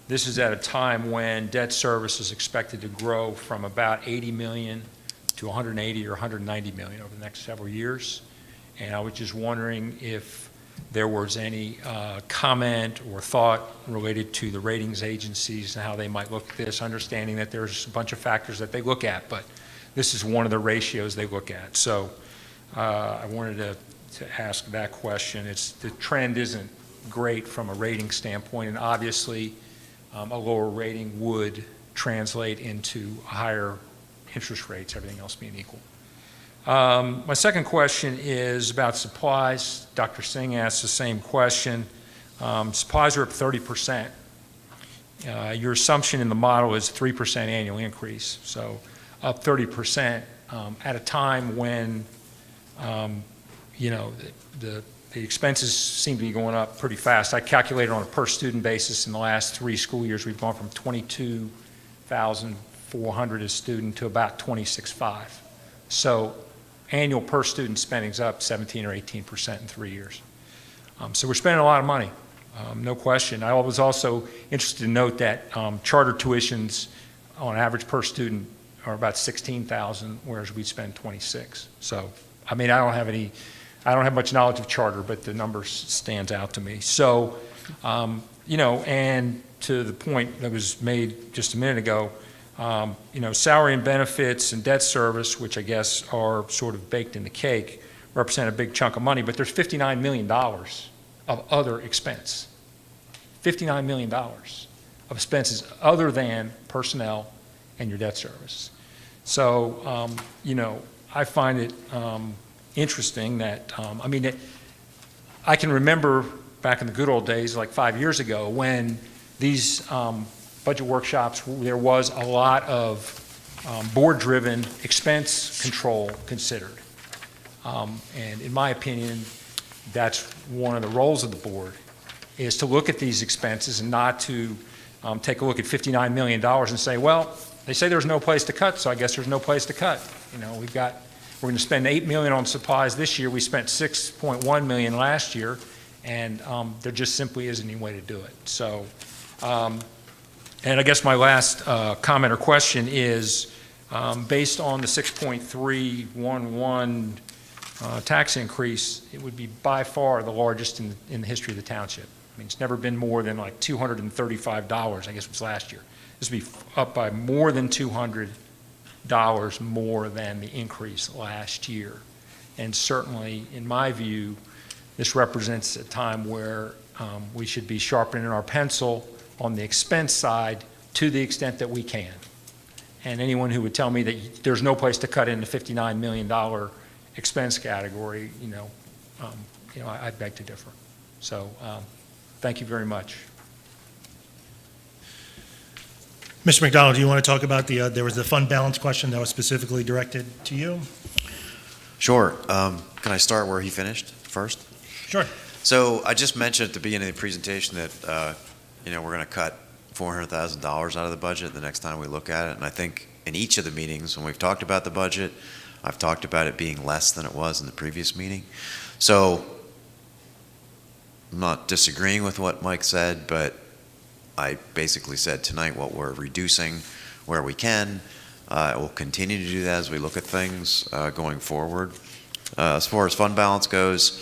This is at a time when debt service is expected to grow from about 80 million to 180 or 190 million over the next several years. And I was just wondering if there was any comment or thought related to the ratings agencies and how they might look at this, understanding that there's a bunch of factors that they look at, but this is one of the ratios they look at. So I wanted to ask that question. The trend isn't great from a rating standpoint, and obviously a lower rating would translate into higher interest rates, everything else being equal. My second question is about supplies. Dr. Singh asked the same question. Supplies are up 30%. Your assumption in the model is 3% annual increase, so up 30% at a time when the expenses seem to be going up pretty fast. I calculated on a per student basis in the last 3 school years, we've gone from 22,400 a student to about 26,500. So annual per student spending is up 17 or 18% in 3 years. So we're spending a lot of money, no question. I was also interested to note that charter tuitions on average per student are about 16,000, whereas we spend 26. So, I mean, I don't have much knowledge of charter, but the number stands out to me. So, and to the point that was made just a minute ago, Salary and benefits and debt service, which I guess are sort of baked in the cake, represent a big chunk of money, but there's $59 million of other expense. $59 million of expenses other than personnel and your debt service. So, I find it interesting that, I can remember back in the good old days, like 5 years ago, when these budget workshops, there was a lot of board-driven expense control considered. And in my opinion, that's one of the roles of the board, is to look at these expenses and not to take a look at $59 million and say, well, they say there's no place to cut, so I guess there's no place to cut. We're going to spend $8 million on supplies this year. We spent $6.1 million last year, and there just simply isn't any way to do it. So, and I guess my last comment or question is, based on the 6.311 tax increase, it would be by far the largest in the history of the township. It's never been more than like $235, I guess it was last year. This would be up by more than $200 more than the increase last year. And certainly, in my view, this represents a time where we should be sharpening our pencil on the expense side to the extent that we can. And anyone who would tell me that there's no place to cut in the $59 million expense category, I beg to differ. So, thank you very much. Mr. McDonald, do you want to talk about there was the fund balance question that was specifically directed to you? Sure. Can I start where he finished first? Sure. So I just mentioned at the beginning of the presentation that, we're going to cut $400,000 out of the budget the next time we look at it. And I think in each of the meetings, when we've talked about the budget, I've talked about it being less than it was in the previous meeting. So I'm not disagreeing with what Mike said, but I basically said tonight what we're reducing where we can. We'll continue to do that as we look at things going forward. As far as fund balance goes,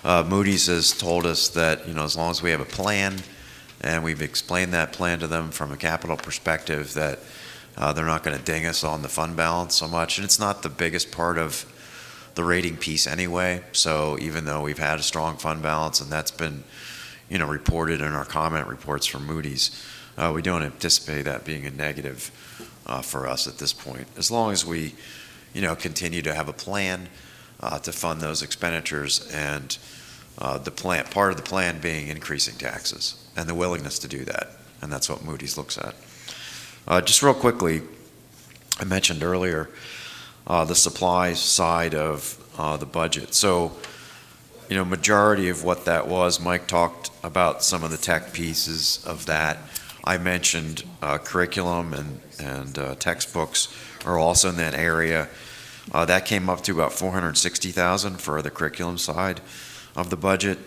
Moody's has told us that, as long as we have a plan and we've explained that plan to them from a capital perspective, that they're not going to ding us on the fund balance so much. And it's not the biggest part of the rating piece anyway. So even though we've had a strong fund balance and that's been, reported in our comment reports from Moody's, we don't anticipate that being a negative for us at this point. As long as we, continue to have a plan to fund those expenditures, and part of the plan being increasing taxes and the willingness to do that. And that's what Moody's looks at. Just real quickly, I mentioned earlier the supply side of the budget. So, majority of what that was, Mike talked about some of the tech pieces of that. I mentioned curriculum and textbooks are also in that area. That came up to about $460,000 for the curriculum side of the budget,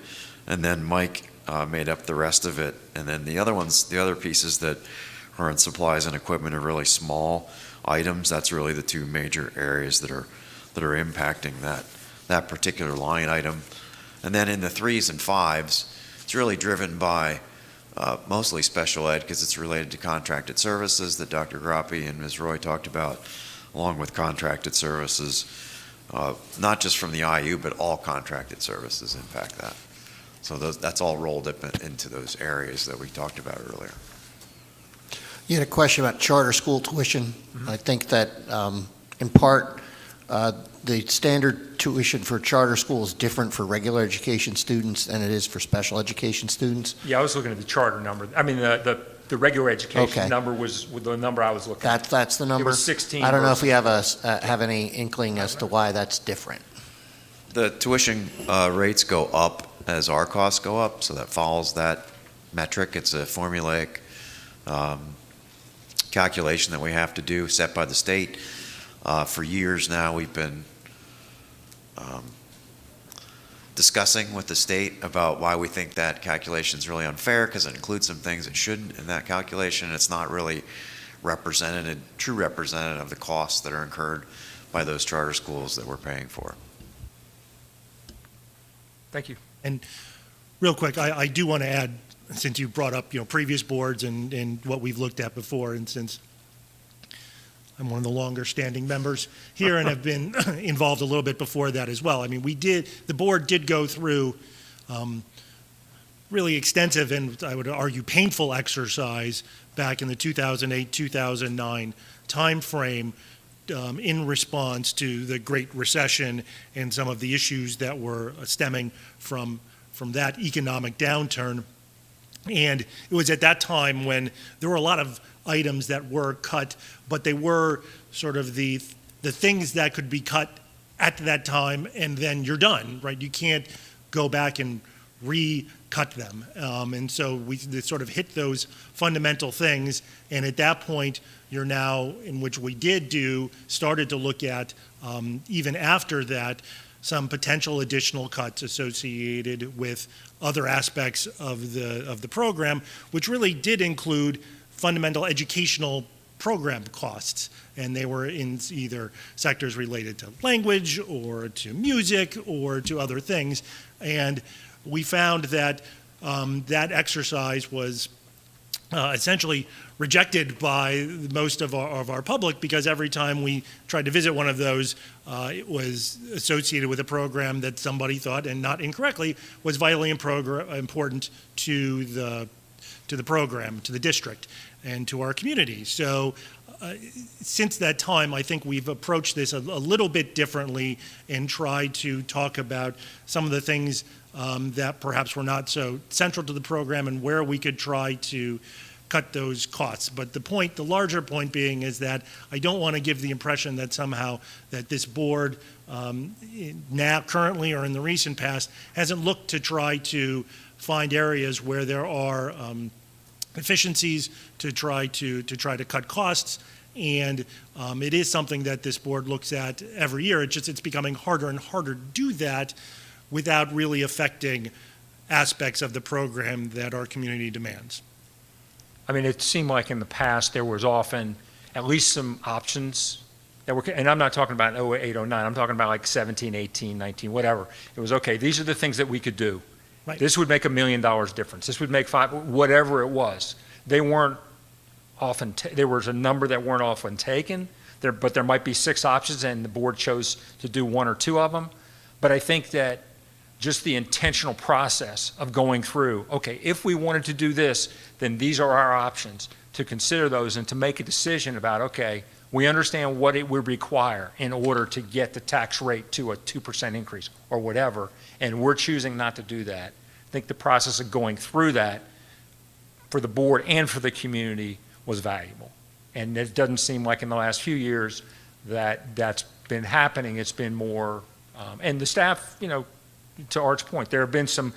and then Mike made up the rest of it. And then the other pieces that are in supplies and equipment are really small items. That's really the two major areas that are impacting that particular line item. And then in the 3s and 5s, it's really driven by mostly special ed, because it's related to contracted services that Dr. Grappi and Ms. Roy talked about, along with contracted services, not just from the IU, but all contracted services impact that. So that's all rolled up into those areas that we talked about earlier. You had a question about charter school tuition. Mm-hmm. I think that in part, the standard tuition for charter school is different for regular education students than it is for special education students. Yeah, I was looking at the charter number. I mean, the regular education number was the number I was looking at. That's the number? It was 16. I don't know if we have any inkling as to why that's different. The tuition rates go up as our costs go up, so that follows that metric. It's a formulaic calculation that we have to do, set by the state. For years now, we've been discussing with the state about why we think that calculation is really unfair, because it includes some things it shouldn't in that calculation. It's not really true representative of the costs that are incurred by those charter schools that we're paying for. Thank you. And real quick, I do want to add, since you brought up, previous boards and what we've looked at before, and since I'm one of the longer-standing members here and have been involved a little bit before that as well. I mean, the board did go through really extensive and I would argue painful exercise back in the 2008-2009 timeframe in response to the Great Recession and some of the issues that were stemming from that economic downturn. And it was at that time when there were a lot of items that were cut, but they were sort of the things that could be cut at that time, and then you're done, right? You can't go back and recut them. And so we sort of hit those fundamental things, and at that point, you're now, in which we started to look at, even after that, some potential additional cuts associated with other aspects of the program, which really did include fundamental educational program costs. And they were in either sectors related to language or to music or to other things. And we found that that exercise was essentially rejected by most of our public, because every time we tried to visit one of those, it was associated with a program that somebody thought, and not incorrectly, was vitally important to the program, to the district, and to our community. So since that time, I think we've approached this a little bit differently and tried to talk about some of the things that perhaps were not so central to the program and where we could try to cut those costs. But the larger point being is that I don't want to give the impression that somehow that this board now, currently or in the recent past, hasn't looked to try to find areas where there are efficiencies to try to cut costs. And it is something that this board looks at every year. It's becoming harder and harder to do that without really affecting aspects of the program that our community demands. I mean, it seemed like in the past there was often at least some options that were, and I'm not talking about 08, 09, I'm talking about like 17, 18, 19, whatever. It was, okay, these are the things that we could do. Right. This would make $1 million difference. This would make whatever it was. They weren't often, there was a number that weren't often taken, but there might be 6 options and the board chose to do 1 or 2 of them. But I think that just the intentional process of going through, okay, if we wanted to do this, then these are our options, to consider those and to make a decision about, okay, we understand what it would require in order to get the tax rate to a 2% increase or whatever, and we're choosing not to do that. I think the process of going through that for the board and for the community was valuable. And it doesn't seem like in the last few years that that's been happening. It's been more, and the staff, to Art's point, there have been some,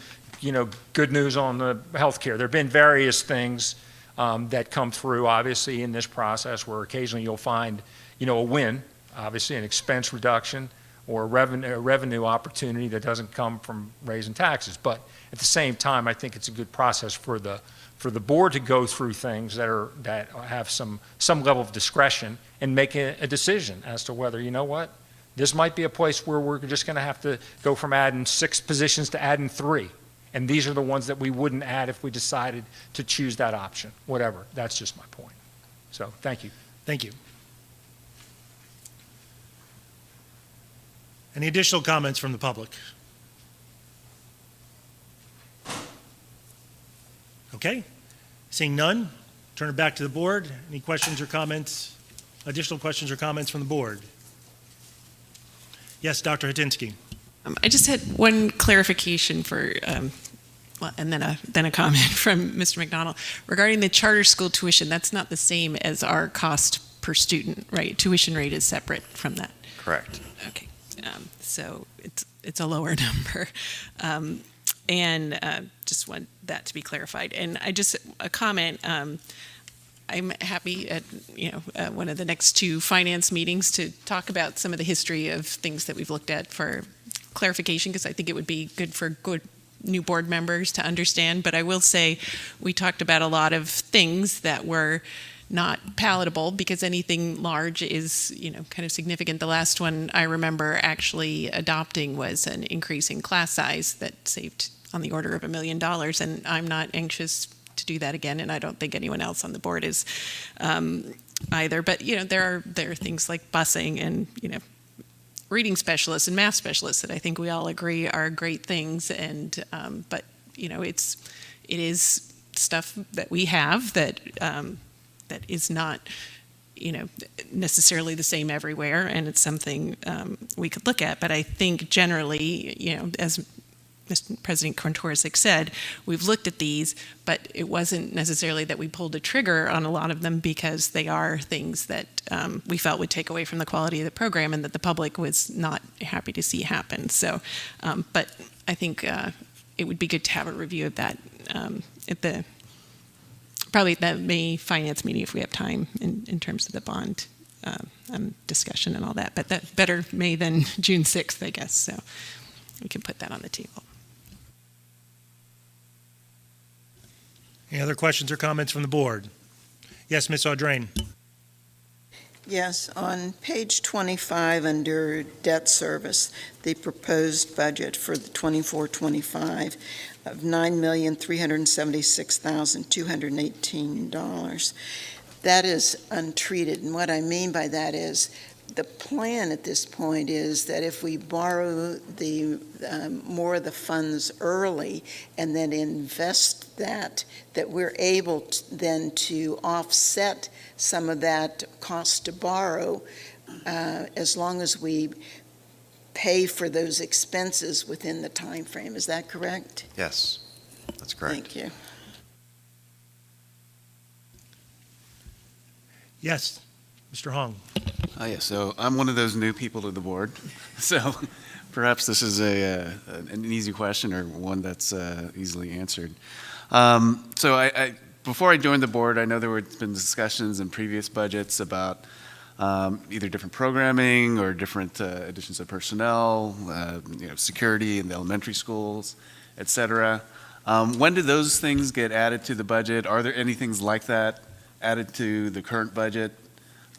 good news on the healthcare. There have been various things that come through, obviously, in this process where occasionally you'll find, a win, obviously, an expense reduction or a revenue opportunity that doesn't come from raising taxes. But at the same time, I think it's a good process for the board to go through things that have some level of discretion and make a decision as to whether, this might be a place where we're just going to have to go from adding 6 positions to adding 3. And these are the ones that we wouldn't add if we decided to choose that option, whatever. That's just my point. So, thank you. Thank you. Any additional comments from the public? Okay. Seeing none, turn it back to the board. Any questions or comments? Additional questions or comments from the board? Yes, Dr. Hatinsky. I just had one clarification for, and then a comment from Mr. McDonald regarding the charter school tuition. That's not the same as our cost per student, right? Tuition rate is separate from that. Correct. Okay, so it's a lower number, and just want that to be clarified. And a comment. I'm happy at one of the next 2 finance meetings to talk about some of the history of things that we've looked at for clarification, because I think it would be good for good new board members to understand. But I will say we talked about a lot of things that were not palatable, because anything large is kind of significant. The last one I remember actually adopting was an increase in class size that saved on the order of $1 million, and I'm not anxious to do that again, and I don't think anyone else on the board is either. But there are things like busing and reading specialists and math specialists that I think we all agree are great things. And but it is stuff that we have that that is not necessarily the same everywhere, and it's something we could look at. But I think generally, as Mr. President Kontorisek said, we've looked at these, but it wasn't necessarily that we pulled a trigger on a lot of them, because they are things that we felt would take away from the quality of the program and that the public was not happy to see happen. So, but I think it would be good to have a review of that at probably at the May finance meeting if we have time in terms of the bond discussion and all that. But that better May than June 6th, I guess. So we can put that on the table. Any other questions or comments from the board? Yes, Ms. Audrain. Yes, on page 25 under debt service, the proposed budget for the 24-25 of $9,376,218. That is untreated, and what I mean by that is the plan at this point is that if we borrow the more of the funds early and then invest that we're able then to offset some of that cost to borrow as long as we pay for those expenses within the time frame. Is that correct? Yes, that's correct. Thank you. Yes, Mr. Hong. Yeah, so I'm one of those new people to the board, so perhaps this is an easy question or one that's easily answered. So I before I joined the board, I know there had been discussions in previous budgets about either different programming or different additions of personnel, security in the elementary schools, et cetera. When do those things get added to the budget? Are there any things like that added to the current budget?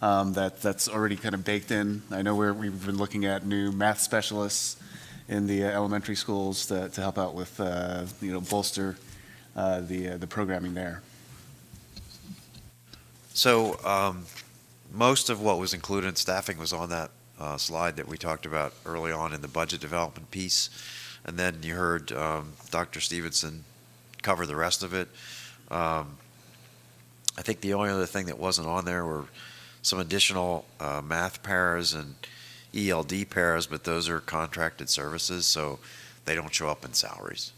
That's already kind of baked in. I know we've been looking at new math specialists in the elementary schools to help out with, bolster the programming there. So most of what was included in staffing was on that slide that we talked about early on in the budget development piece. And then you heard Dr. Stevenson cover the rest of it. I think the only other thing that wasn't on there were some additional math paras and ELD paras, but those are contracted services, so they don't show up in salaries.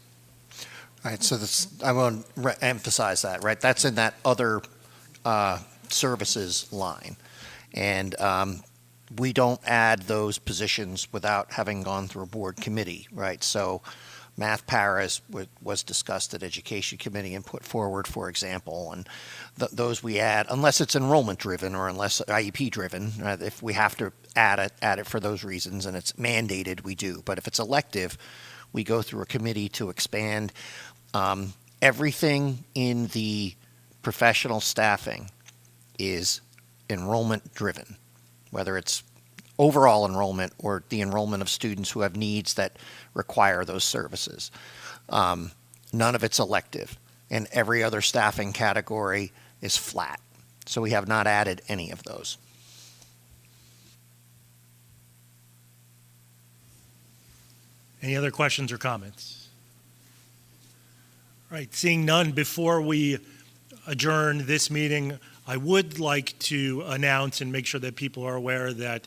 All right, so I want to emphasize that, right? That's in that other services line. And we don't add those positions without having gone through a board committee, right? So math paras was discussed at education committee and put forward, for example, and those we add unless it's enrollment driven or unless IEP driven. If we have to add it for those reasons and it's mandated, we do. But if it's elective, we go through a committee to expand. Everything in the professional staffing is enrollment driven, whether it's overall enrollment or the enrollment of students who have needs that require those services. None of it's elective, and every other staffing category is flat. So we have not added any of those. Any other questions or comments? All right, seeing none, before we adjourn this meeting, I would like to announce and make sure that people are aware that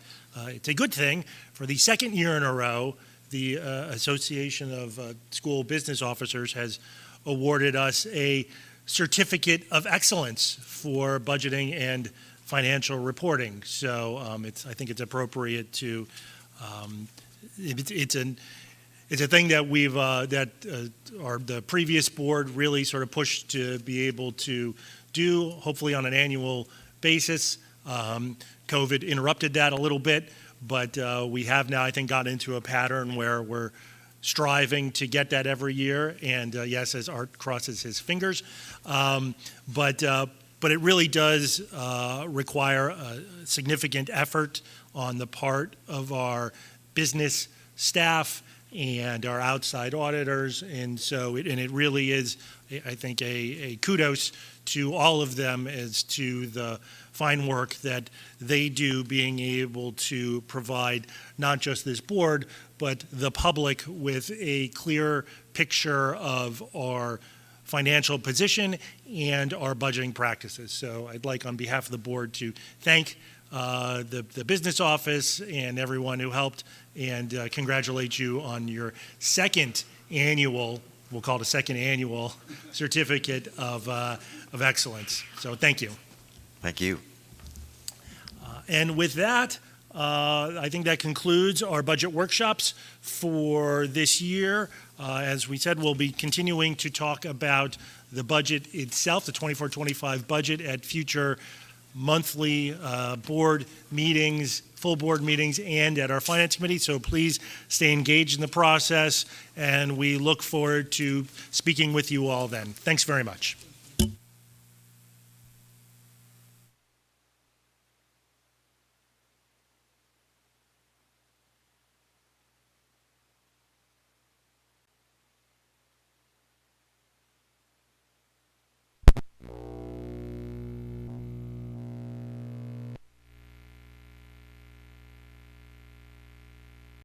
it's a good thing. For the second year in a row, the Association of School Business Officers has awarded us a Certificate of Excellence for budgeting and financial reporting. So I think it's appropriate to, it's a thing that the previous board really sort of pushed to be able to do, hopefully on an annual basis. COVID interrupted that a little bit, but we have now, I think, got into a pattern where we're striving to get that every year. And yes, as Art crosses his fingers, but it really does require a significant effort on the part of our business staff and our outside auditors. And so, it really is, I think, a kudos to all of them as to the fine work that they do, being able to provide not just this board, but the public with a clear picture of our financial position and our budgeting practices. So I'd like, on behalf of the board, to thank the business office and everyone who helped, and congratulate you on your second annual, we'll call it a second annual certificate of excellence. So thank you. Thank you. And with that, I think that concludes our budget workshops for this year. As we said, we'll be continuing to talk about the budget itself, the 24-25 budget, at future monthly board meetings, full board meetings, and at our finance committee. So please stay engaged in the process, and we look forward to speaking with you all then. Thanks very much.